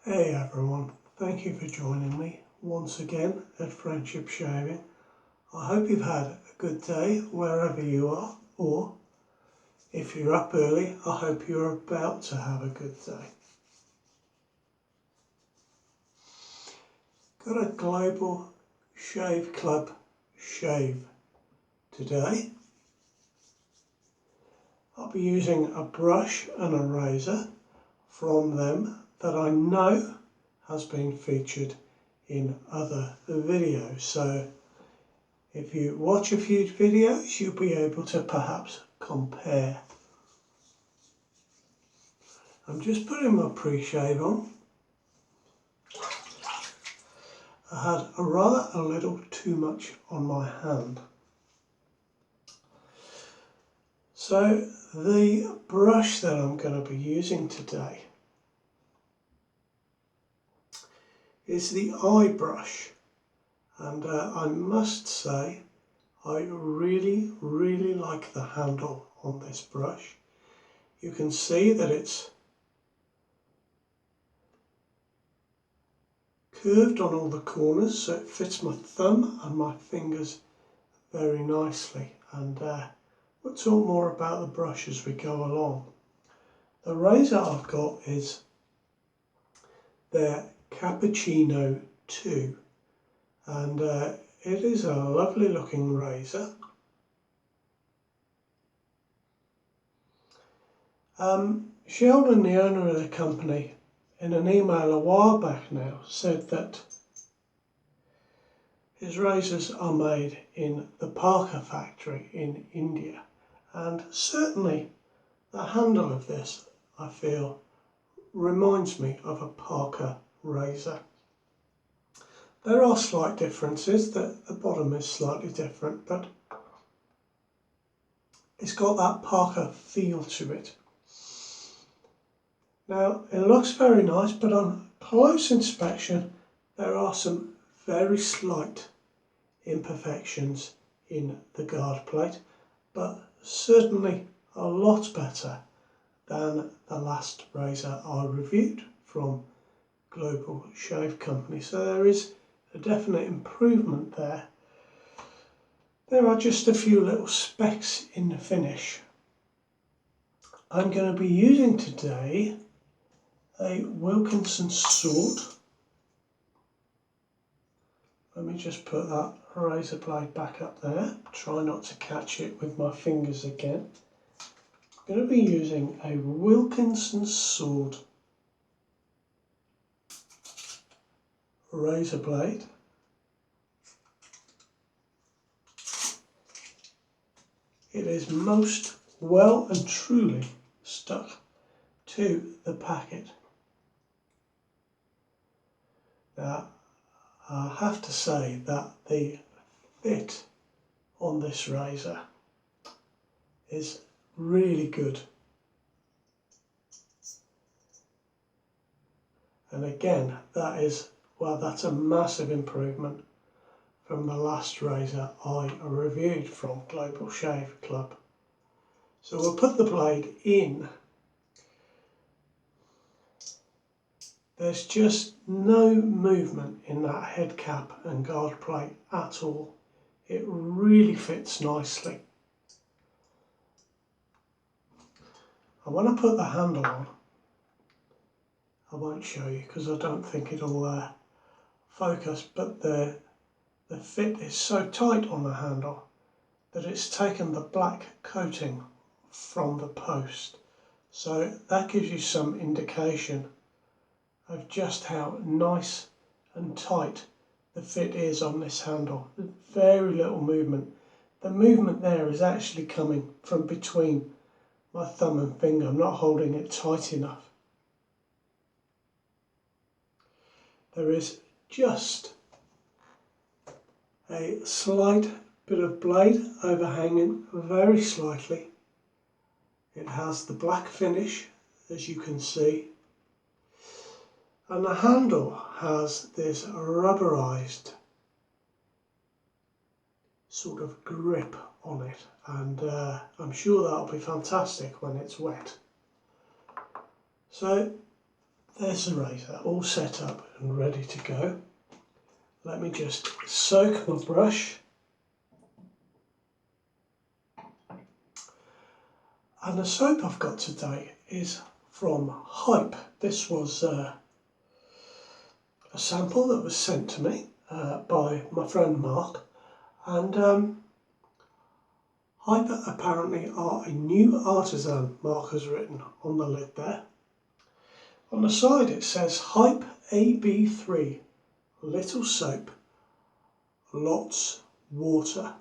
Hey everyone, thank you for joining me once again at Friendship Shaving. I hope you've had a good day wherever you are, or if you're up early, I hope you're about to have a good day. Got a Global Shave Club shave today. I'll be using a brush and a razor from them that I know has been featured in other videos. So if you watch a few videos, you'll be able to perhaps compare. I'm just putting my pre-shave on. I had a little too much on my hand. So the brush that I'm going to be using today is the eye brush, and I must say I really like the handle on this brush. You can see that it's curved on all the corners, so it fits my thumb and my fingers very nicely, and we'll talk more about the brush as we go along. The razor I've got is their Cappuccino 2, and it is a lovely looking razor. Sheldon, the owner of the company, in an email a while back now, said that his razors are made in the Parker factory in India, and certainly the handle of this, I feel, reminds me of a Parker razor. There are slight differences, that the bottom is slightly different, but it's got that Parker feel to it. Now, it looks very nice, but on close inspection there are some very slight imperfections in the guard plate, but certainly a lot better than the last razor I reviewed from Global Shave Company. So there is a definite improvement there. There are just a few little specks in the finish. I'm going to be using today a Wilkinson sword. Let me just put that razor blade back up there. Try not to catch it with my fingers again. I'm going to be using a Wilkinson sword razor blade. It is most well and truly stuck to the packet. Now, I have to say that the fit on this razor is really good. And again, that's a massive improvement from the last razor I reviewed from Global Shave Club. So we'll put the blade in. There's just no movement in that head cap and guard plate at all. It really fits nicely. And when I put the handle on, I won't show you because I don't think it'll focus, but the fit is so tight on the handle that it's taken the black coating from the post. So that gives you some indication of just how nice and tight the fit is on this handle. Very little movement. The movement there is actually coming from between my thumb and finger. I'm not holding it tight enough. There is just a slight bit of blade overhanging very slightly. It has the black finish, as you can see. And the handle has this rubberized sort of grip on it, and I'm sure that'll be fantastic when it's wet. So There's the razor all set up and ready to go. Let me just soak my brush. And the soap I've got today is from Hype. This was a sample that was sent to me by my friend Mark. And Hype apparently are a new artisan, Mark has written on the lid there. On the side it says Hype AB3, little soap, lots water.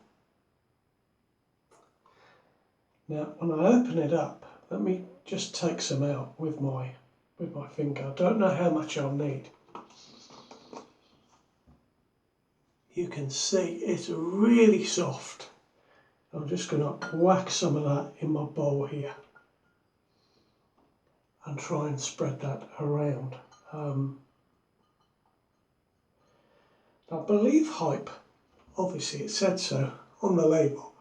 Now when I open it up, let me just take some out with my finger. I don't know how much I'll need. You can see it's really soft. I'm just going to whack some of that in my bowl here and try and spread that around. I believe Hype, obviously it said so on the label,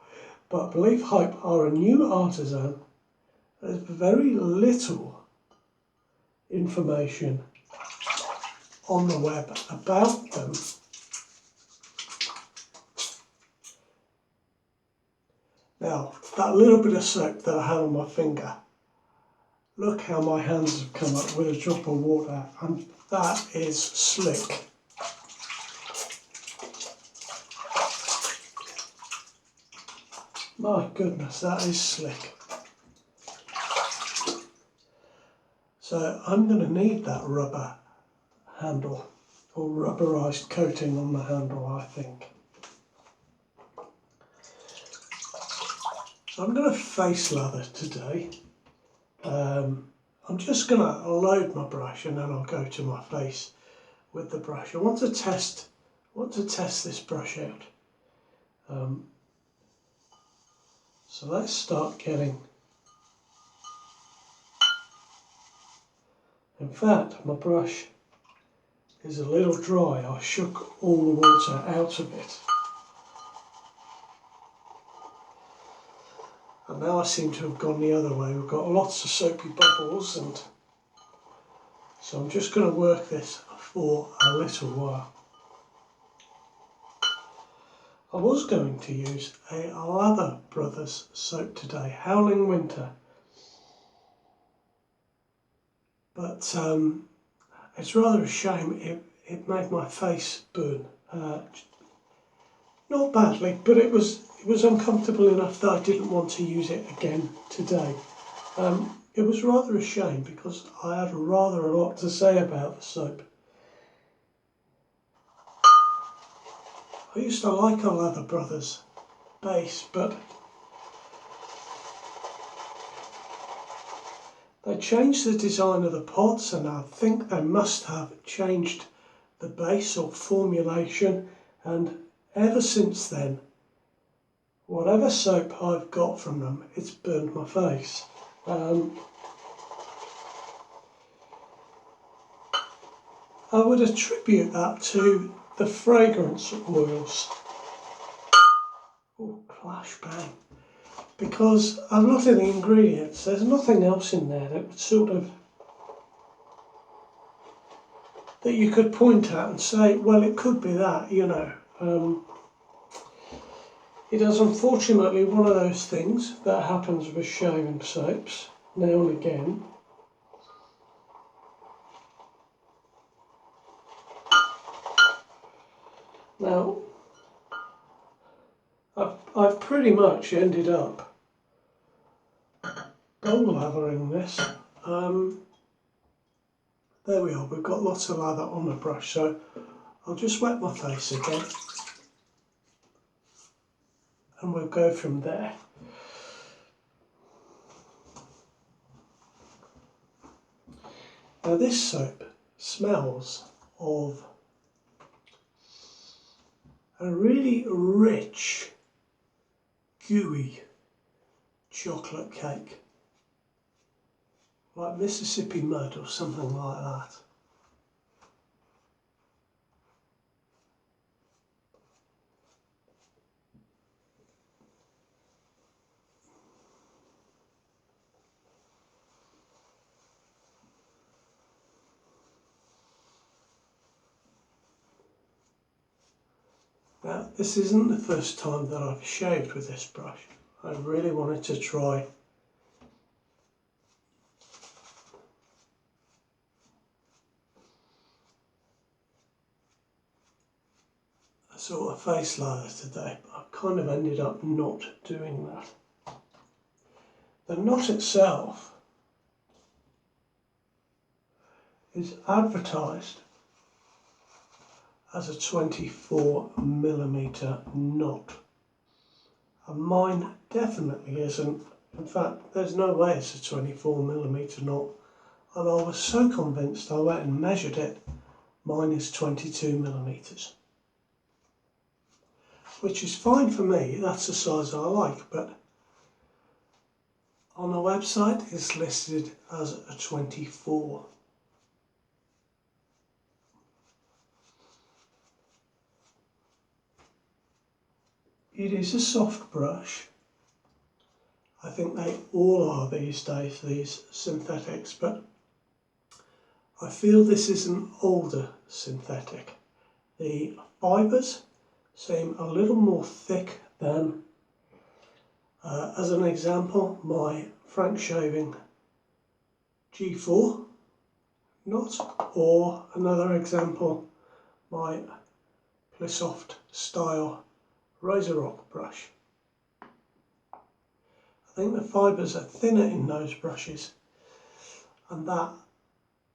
but I believe Hype are a new artisan. There's very little information on the web about them. Now, that little bit of soap that I had on my finger, look how my hands have come up with a drop of water, and that is slick. My goodness, that is slick. So I'm going to need that rubber handle, or rubberized coating on the handle, I think. So I'm going to face lather today. I'm just going to load my brush and then I'll go to my face with the brush. I want to test this brush out. So let's start getting. In fact, my brush is a little dry. I shook all the water out of it. And now I seem to have gone the other way. We've got lots of soapy bubbles, and so I'm just going to work this for a little while. I was going to use a Lather Brothers soap today, Howling Winter. But it's rather a shame, it made my face burn. Not badly, but it was uncomfortable enough that I didn't want to use it again today. It was rather a shame because I had rather a lot to say about the soap. I used to like a Lather Brothers base, but they changed the design of the pods, and I think they must have changed the base or formulation, and ever since then, whatever soap I've got from them, it's burned my face. I would attribute that to the fragrance oils. Oh, clash bang. Because I'm not in the ingredients, there's nothing else in there that would sort of, that you could point at and say, well, it could be that, you know. It is unfortunately one of those things that happens with shaving soaps now and again. Now, I've pretty much ended up bowl lathering this. There we are, we've got lots of lather on the brush, so I'll just wet my face again and we'll go from there. Now this soap smells of a really rich, gooey chocolate cake, like Mississippi mud or something like that. Now, this isn't the first time that I've shaved with this brush. I really wanted to try a sort of face lather today, but I've kind of ended up not doing that. The knot itself is advertised as a 24mm knot, and mine definitely isn't. In fact, there's no way it's a 24mm knot, and I was so convinced I went and measured it. Mine is 22mm, which is fine for me. That's the size I like, but on the website it's listed as a 24. It is a soft brush. I think they all are these days, these synthetics, but I feel this is an older synthetic. The fibres seem a little more thick than, as an example, my Frank Shaving G4 knot, or another example, my Plissoft style Razor Rock brush. I think the fibres are thinner in those brushes, and that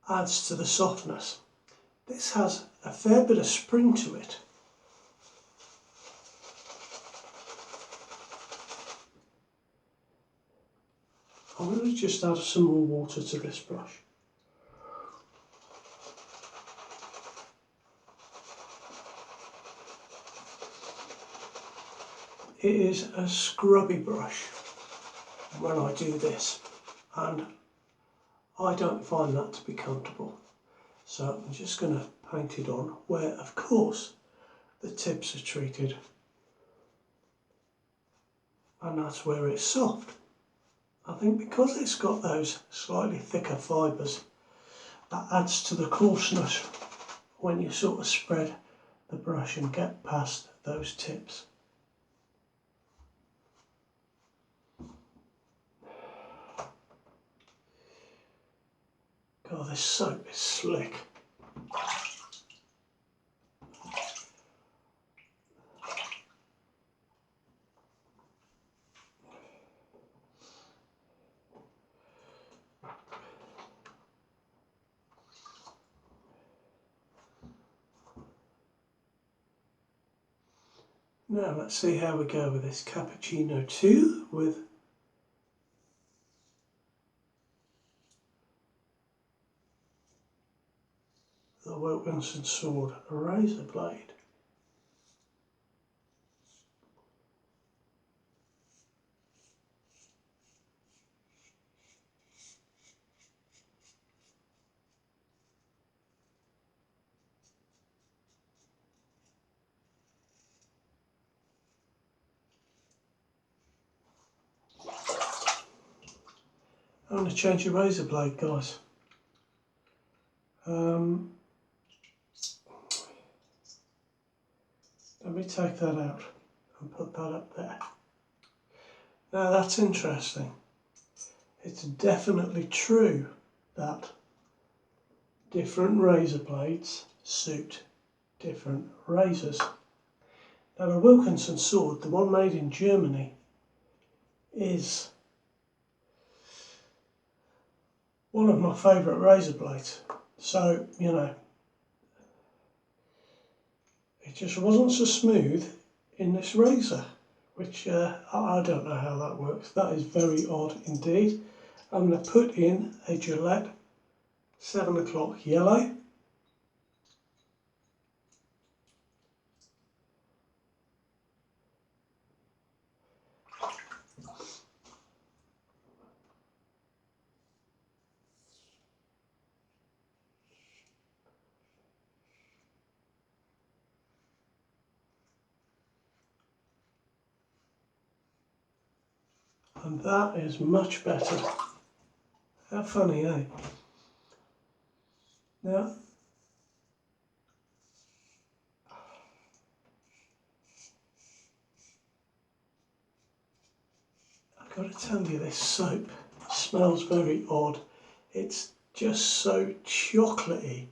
adds to the softness. This has a fair bit of spring to it. I'm going to just add some more water to this brush. It is a scrubby brush when I do this, and I don't find that to be comfortable. So I'm just going to paint it on where, of course, the tips are treated, and that's where it's soft. I think because it's got those slightly thicker fibres, that adds to the coarseness when you sort of spread the brush and get past those tips. God, this soap is slick. Now let's see how we go with this Cappuccino 2 with the Wilkinson Sword razor blade. I'm going to change the razor blade, guys. Let me take that out and put that up there. Now that's interesting. It's definitely true that different razor blades suit different razors. Now the Wilkinson Sword, the one made in Germany, is one of my favourite razor blades. So, you know, it just wasn't so smooth in this razor, which I don't know how that works. That is very odd indeed. I'm going to put in a Gillette 7 o'clock yellow. And that is much better. How funny, eh? Now, I've got to tell you, this soap smells very odd. It's just so chocolatey.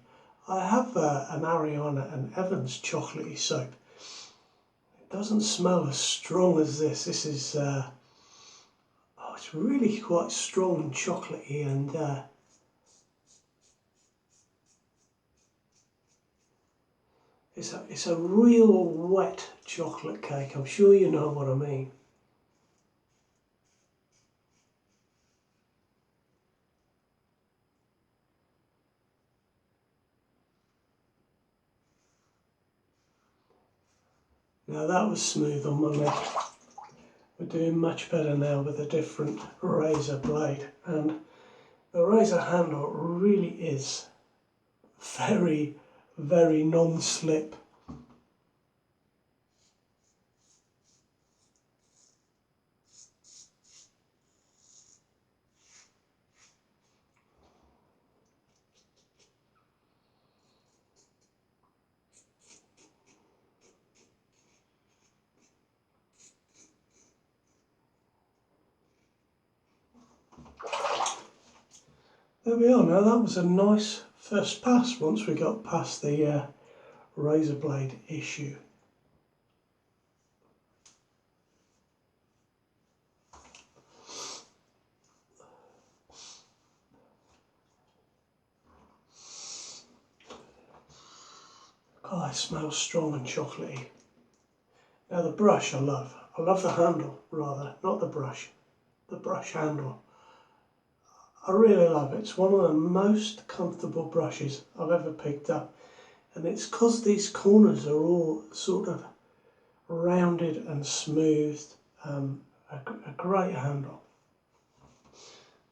I have an Ariana and Evans chocolatey soap. It doesn't smell as strong as this. This is, it's really quite strong and chocolatey, and it's a real wet chocolate cake. I'm sure you know what I mean. Now that was smooth on my leg. We're doing much better now with a different razor blade, and the razor handle really is very, very non-slip. There we are. Now that was a nice first pass once we got past the razor blade issue. God, it smells strong and chocolatey. Now the brush I love. I love the handle, rather, not the brush. The brush handle. I really love it. It's one of the most comfortable brushes I've ever picked up. And it's because these corners are all sort of rounded and smoothed. A great handle.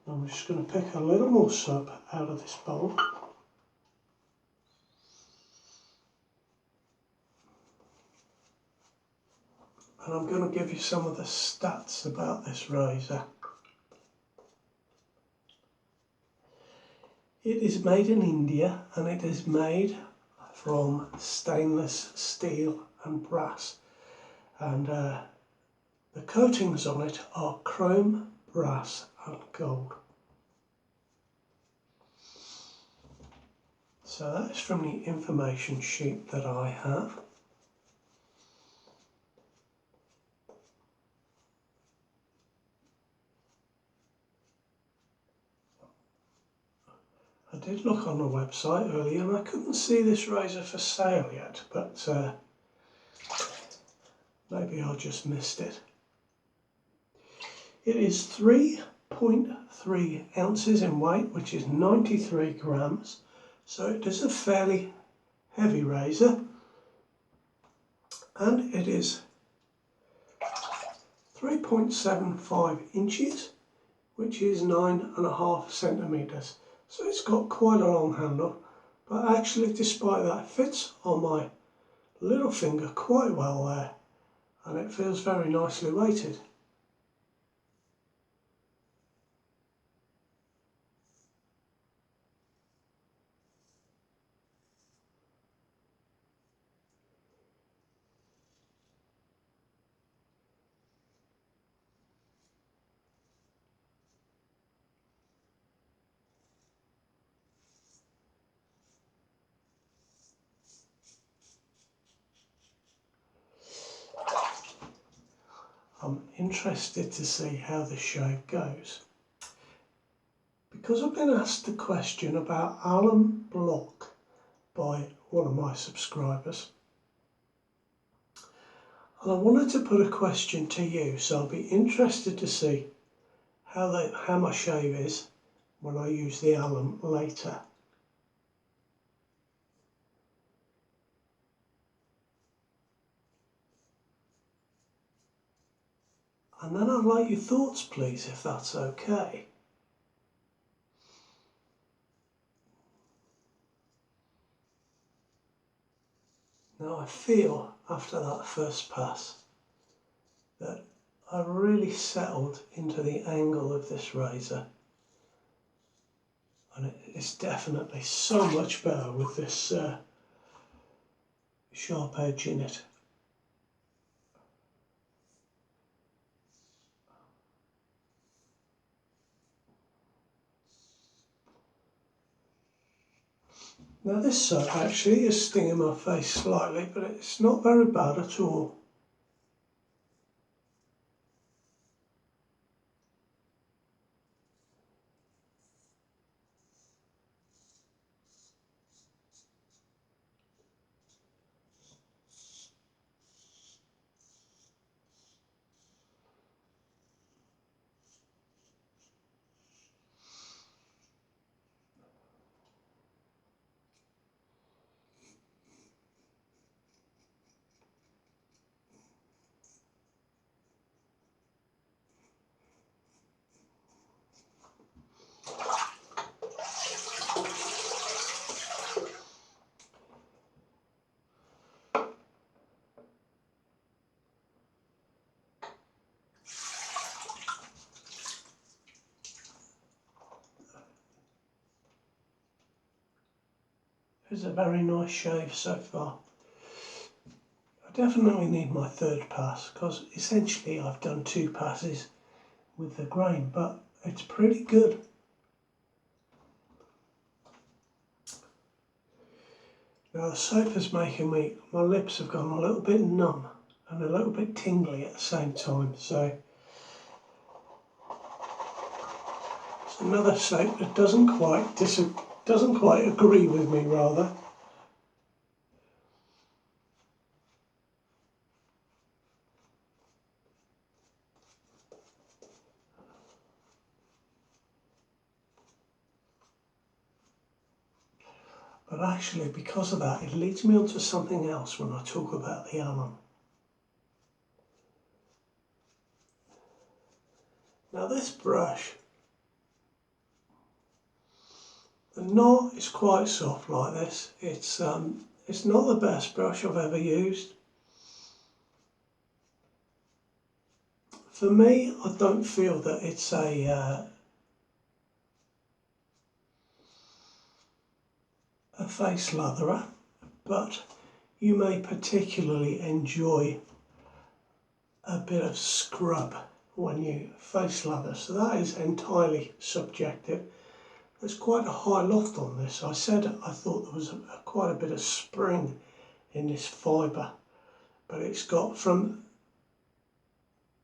I'm just going to pick a little more soap out of this bowl. And I'm going to give you some of the stats about this razor. It is made in India, and it is made from stainless steel and brass. And the coatings on it are chrome, brass and gold. So that is from the information sheet that I have. I did look on the website earlier and I couldn't see this razor for sale yet, but maybe I just missed it. It is 3.3 ounces in weight, which is 93 grams, so it is a fairly heavy razor, and it is 3.75 inches, which is 9.5 centimeters. So it's got quite a long handle, but actually, despite that, it fits on my little finger quite well there, and it feels very nicely weighted. I'm interested to see how the shave goes. Because I've been asked a question about alum block by one of my subscribers, and I wanted to put a question to you, so I'll be interested to see how my shave is when I use the alum later. And then I'd like your thoughts, please, if that's okay. Now I feel, after that first pass, that I really settled into the angle of this razor. And it's definitely so much better with this sharp edge in it. Now this soap actually is stinging my face slightly, but it's not very bad at all. It's a very nice shave so far. I definitely need my third pass because essentially I've done 2 passes with the grain, but it's pretty good. Now the soap is making my lips have gone a little bit numb and a little bit tingly at the same time, so it's another soap that doesn't quite agree with me rather. But actually, because of that, it leads me on to something else when I talk about the alum. Now this brush, the knot is quite soft like this. It's not the best brush I've ever used. For me, I don't feel that it's a face latherer, but you may particularly enjoy a bit of scrub when you face lather, so that is entirely subjective. There's quite a high loft on this. I said I thought there was quite a bit of spring in this fibre, but it's got from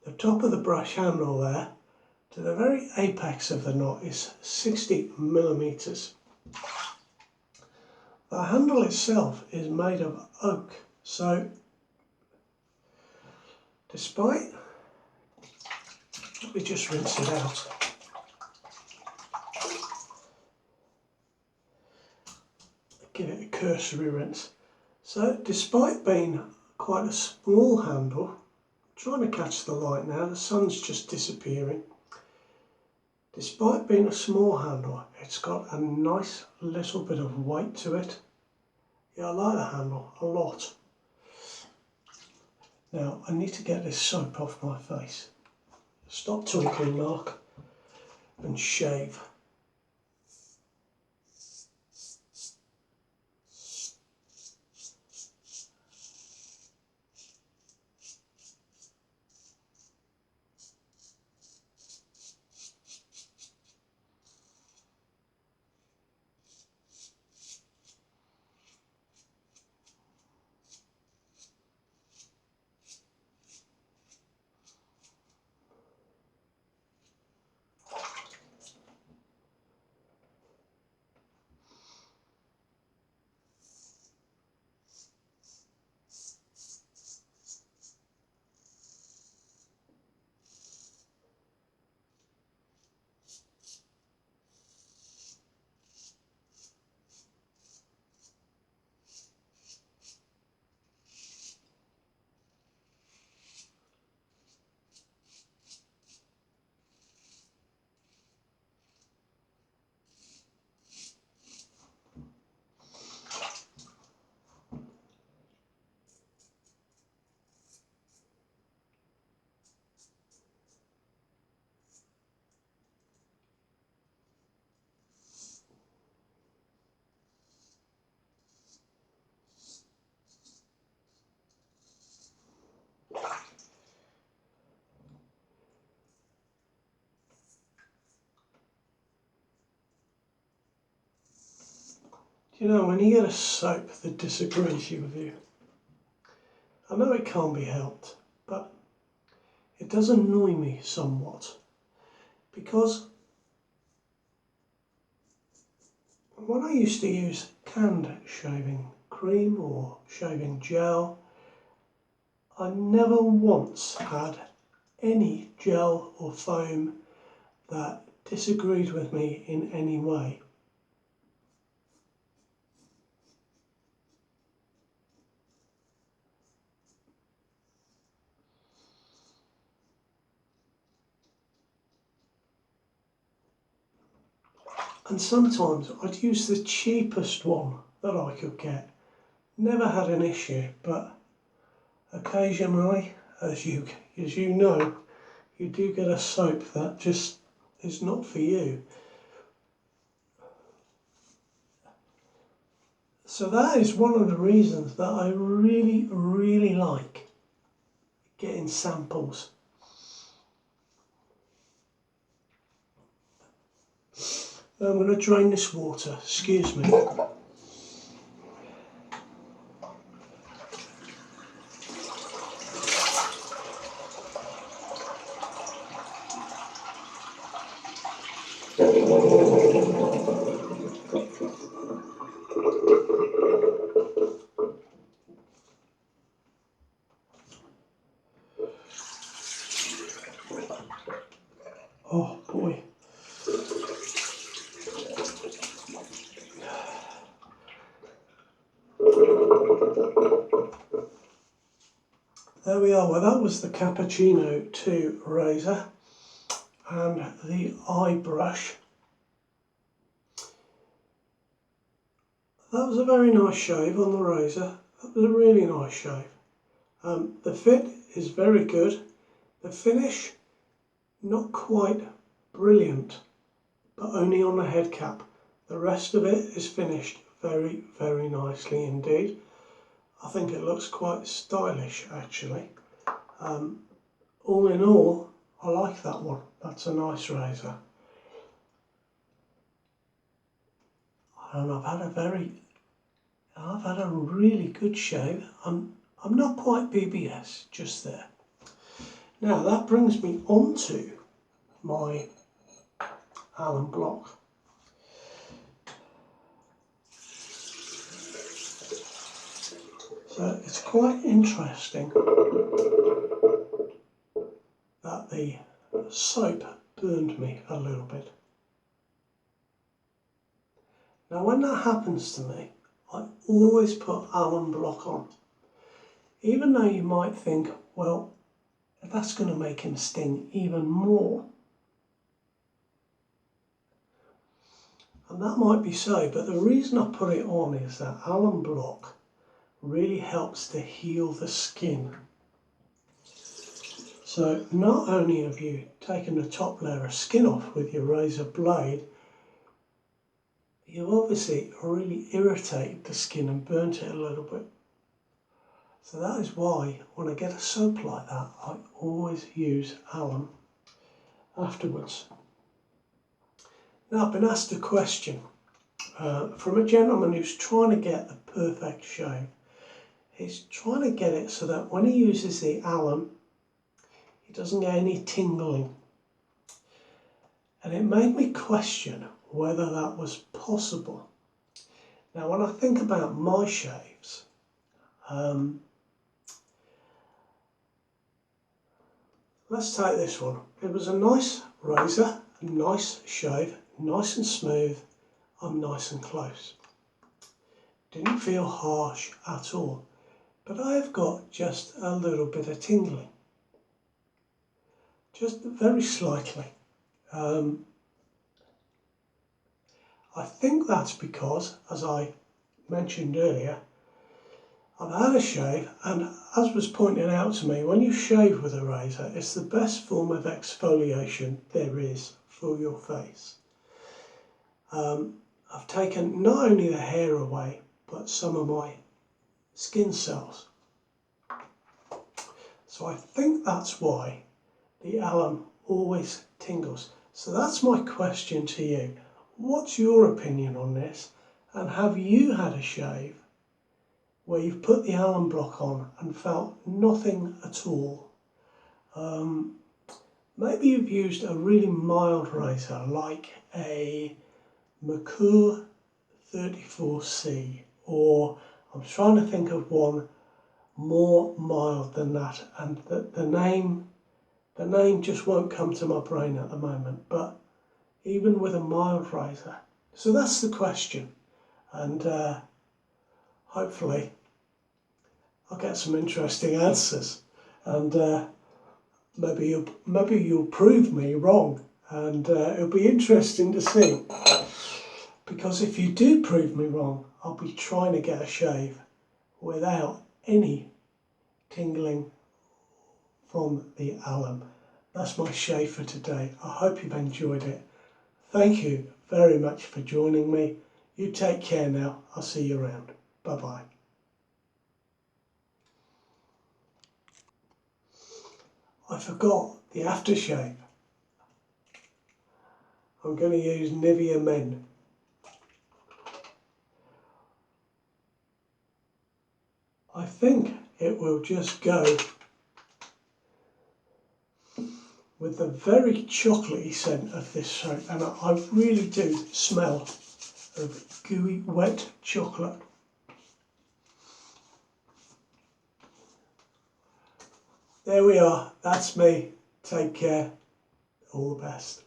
the top of the brush handle there to the very apex of the knot is 60 millimeters. The handle itself is made of oak, so despite, let me just rinse it out. Give it a cursory rinse. So despite being quite a small handle, I'm trying to catch the light now, the sun's just disappearing. Despite being a small handle, it's got a nice little bit of weight to it. Yeah, I like the handle a lot. Now, I need to get this soap off my face. Stop talking, Mark, and shave. You know, when you get a soap that disagrees with you, I know it can't be helped, but it does annoy me somewhat, because when I used to use canned shaving cream or shaving gel, I never once had any gel or foam that disagreed with me in any way. And sometimes I'd use the cheapest one that I could get. Never had an issue, but occasionally, as you know, you do get a soap that just is not for you. So that is one of the reasons that I really, really like getting samples. I'm going to drain this water, excuse me. Oh boy. There we are. Well, that was the Cappuccino 2 razor and the eye brush. That was a very nice shave on the razor. That was a really nice shave. The fit is very good. The finish, not quite brilliant, but only on the head cap. The rest of it is finished very, very nicely indeed. I think it looks quite stylish actually. All in all, I like that one. That's a nice razor. And I've had a really good shave. I'm not quite BBS just there. Now that brings me on to my Allen block. So it's quite interesting that the soap burned me a little bit. Now when that happens to me, I always put Allen block on. Even though you might think, well, that's going to make him sting even more. And that might be so, but the reason I put it on is that Allen block really helps to heal the skin. So not only have you taken the top layer of skin off with your razor blade, you've obviously really irritated the skin and burnt it a little bit. So that is why when I get a soap like that, I always use Allen afterwards. Now I've been asked a question from a gentleman who's trying to get the perfect shave. He's trying to get it so that when he uses the Allen, he doesn't get any tingling. And it made me question whether that was possible. Now when I think about my shaves, let's take this one. It was a nice razor, a nice shave, nice and smooth, and nice and close. Didn't feel harsh at all, but I've got just a little bit of tingling. Just very slightly. I think that's because, as I mentioned earlier, I've had a shave, and as was pointed out to me, when you shave with a razor, it's the best form of exfoliation there is for your face. I've taken not only the hair away, but some of my skin cells. So I think that's why the Allen always tingles. So that's my question to you. What's your opinion on this? And have you had a shave where you've put the alum block on and felt nothing at all? Maybe you've used a really mild razor like a Merkur 34C, or I'm trying to think of one more mild than that, and the name just won't come to my brain at the moment, but even with a mild razor. So that's the question, and hopefully I'll get some interesting answers, and maybe you'll prove me wrong, and it'll be interesting to see, because if you do prove me wrong, I'll be trying to get a shave without any tingling from the alum. That's my shave for today. I hope you've enjoyed it. Thank you very much for joining me. You take care now. I'll see you around. Bye-bye. I forgot the aftershave. I'm going to use Nivea Men. I think it will just go with the very chocolatey scent of this soap, and I really do smell of gooey, wet chocolate. There we are. That's me. Take care. All the best.